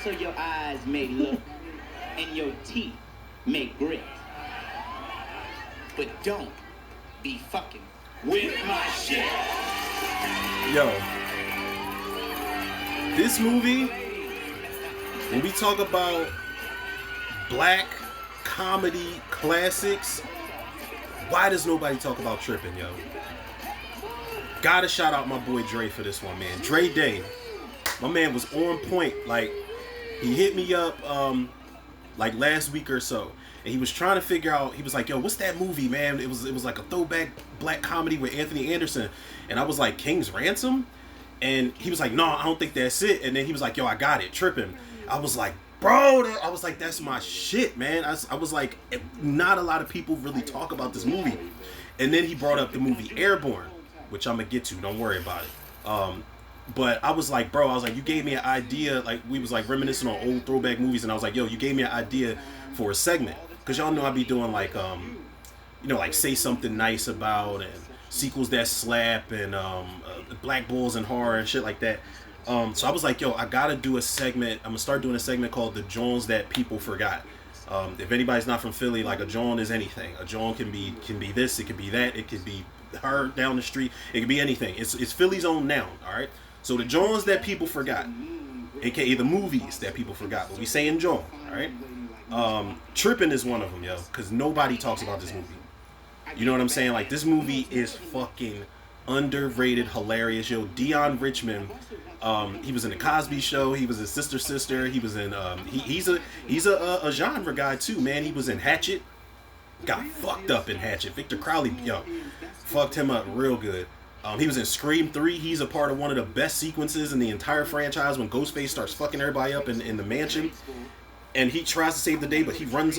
so your eyes may look and your teeth may grit. But don't be fucking with my shit. Yo, this movie, when we talk about black comedy classics, why does nobody talk about Trippin', yo? Gotta shout out my boy Dre for this one, man. Dre Day, my man was on point. Like, he hit me up like last week or so, and he was trying to figure out. He was like, "Yo, what's that movie, man?" It was like a throwback black comedy with Anthony Anderson, and I was like, "King's Ransom," and he was like, "No, I don't think that's it." And then he was like, "Yo, I got it, Trippin'." I was like, "Bro," I was like, "That's my shit, man." I was like, not a lot of people really talk about this movie, and then he brought up the movie Airborne, which I'm gonna get to. Don't worry about it. But I was like, bro, I was like, you gave me an idea. Like, we was like reminiscing on old throwback movies, and I was like, yo, you gave me an idea for a segment, because y'all know I be doing like, you know, like say something nice about and sequels that slap and black bulls and horror and shit like that. So I was like, yo, I gotta do a segment. I'm gonna start doing a segment called the Jawns that people forgot. If anybody's not from Philly, like a Jawn is anything. A Jawn can be this, it could be that, it could be her down the street, it could be anything. It's Philly's own noun, all right? So the Jawns that people forgot, aka the movies that people forgot, but we saying Jawn, all right? Trippin' is one of them, yo, because nobody talks about this movie. You know what I'm saying? Like, this movie is fucking underrated, hilarious, yo. Dion Richmond, he was in the Cosby Show, he was in Sister. He was in he's a genre guy too, man. He was in Hatchet, got fucked up in Hatchet. Victor Crowley, yo, fucked him up real good. He was in Scream 3. He's a part of one of the best sequences in the entire franchise when Ghostface starts fucking everybody up in the mansion, and he tries to save the day, but he runs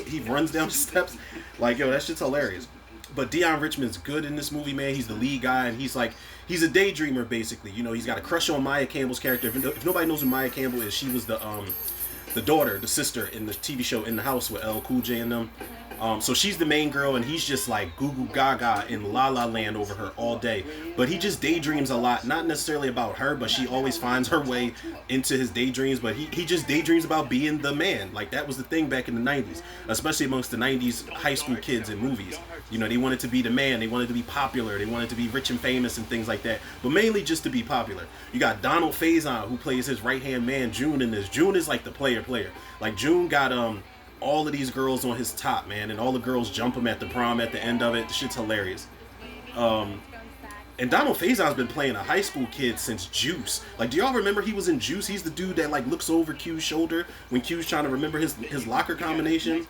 down the steps. Like, yo, that shit's hilarious. But Dion Richmond's good in this movie, man. He's the lead guy, and he's a daydreamer, basically. You know, he's got a crush on Maya Campbell's character. If nobody knows who Maya Campbell is, she was the daughter, the sister in the TV show In the House with LL Cool J and them. So she's the main girl, and he's just like goo goo gaga in La La Land over her all day. But he just daydreams a lot, not necessarily about her, but she always finds her way into his daydreams. But he just daydreams about being the man. Like, that was the thing back in the 90s, especially amongst the 90s high school kids in movies. You know, they wanted to be the man, they wanted to be popular, they wanted to be rich and famous and things like that, but mainly just to be popular. You got Donald Faison, who plays his right-hand man, June, in this. June is like the player. Like, June got all of these girls on his top, man, and all the girls jump him at the prom at the end of it. The shit's hilarious. And Donald Faison's been playing a high school kid since Juice. Like, do y'all remember he was in Juice? He's the dude that like looks over Q's shoulder when Q's trying to remember his locker combination.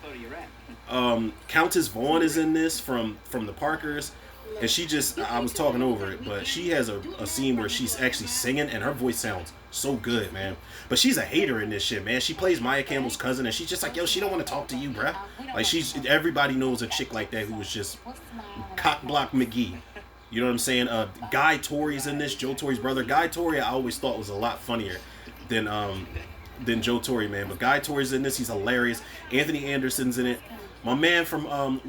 Countess Vaughn is in this from the Parkers, and she just, I was talking over it, but she has a scene where she's actually singing, and her voice sounds so good, man. But she's a hater in this shit, man. She plays Maya Campbell's cousin, and she's just like, yo, she don't want to talk to you, bruh. Like, everybody knows a chick like that who was just cockblock McGee. You know what I'm saying? Guy Torry's in this, Joe Torry's brother. Guy Torry I always thought was a lot funnier than Joe Torry, man. But Guy Torry's in this, he's hilarious. Anthony Anderson's in it. My man from, I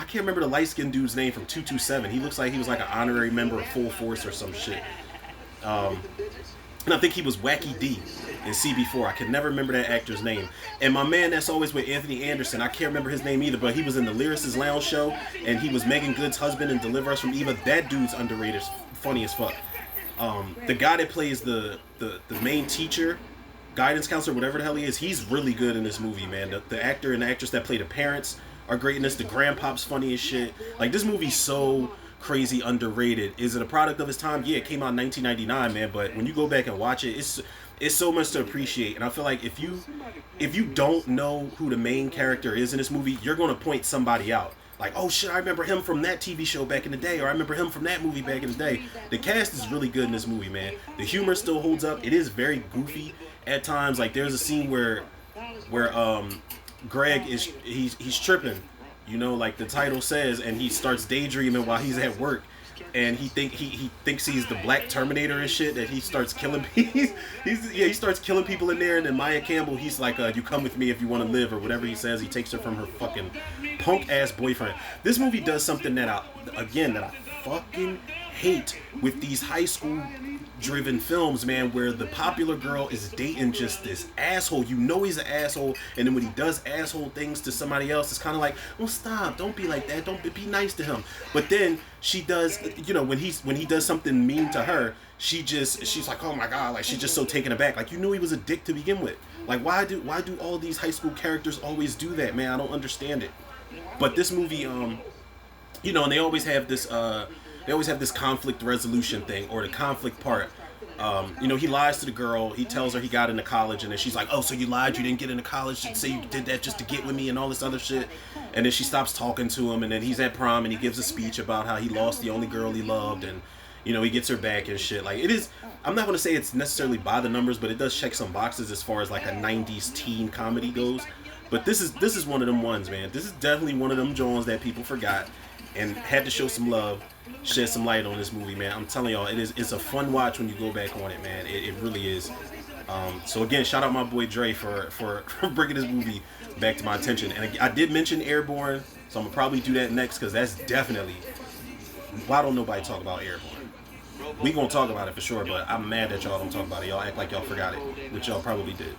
can't remember the light-skinned dude's name from 227. He looks like he was like an honorary member of Full Force or some shit. And I think he was Wacky D in CB4. I can never remember that actor's name. And my man that's always with Anthony Anderson, I can't remember his name either, but he was in the Lyricist Lounge show, and he was Megan Good's husband in Deliver Us from Eva. That dude's underrated, funny as fuck. The guy that plays the main teacher, guidance counselor, whatever the hell he is, he's really good in this movie, man. The actor and the actress that play the parents are great in this. The grandpop's funny as shit. Like, this movie's so crazy underrated. Is it a product of its time? Yeah, it came out in 1999, man, but when you go back and watch it, it's so much to appreciate. And I feel like if you don't know who the main character is in this movie, you're going to point somebody out. Like, oh shit, I remember him from that TV show back in the day, or I remember him from that movie back in the day. The cast is really good in this movie, man. The humor still holds up. It is very goofy at times. Like, there's a scene where Greg he's tripping, you know, like the title says, and he starts daydreaming while he's at work, and he thinks he's the Black Terminator and shit, that he starts killing people. He starts killing people in there, and then Maya Campbell, he's like, you come with me if you want to live, or whatever he says. He takes her from her fucking punk ass boyfriend. This movie does something that I fucking hate with these high school driven films, man, where the popular girl is dating just this asshole. You know he's an asshole, and then when he does asshole things to somebody else, it's kind of like, well, stop, don't be like that, don't be nice to him. But then she does, you know, when he does something mean to her, she's like, oh my god, like she's just so taken aback. Like, you knew he was a dick to begin with. Like, why do all these high school characters always do that, man? I don't understand it. But this movie, you know, and they always have this conflict resolution thing, or the conflict part. You know, he lies to the girl. He tells her he got into college, and then she's like, oh, so you lied, you didn't get into college, and say you did that just to get with me and all this other shit. And then she stops talking to him, and then he's at prom, and he gives a speech about how he lost the only girl he loved, and, you know, he gets her back and shit. Like, it is, I'm not going to say it's necessarily by the numbers, but it does check some boxes as far as like a 90s teen comedy goes. But this is one of them ones, man. This is definitely one of them Jawns that people forgot and had to show some love, shed some light on this movie, man. I'm telling y'all, it's a fun watch when you go back on it, man. It really is. So again, shout out my boy Dre for bringing this movie back to my attention. And I did mention Airborne, so I'm gonna probably do that next, because that's definitely, why don't nobody talk about Airborne? We gonna talk about it for sure, but I'm mad that y'all don't talk about it. Y'all act like y'all forgot it, which y'all probably did.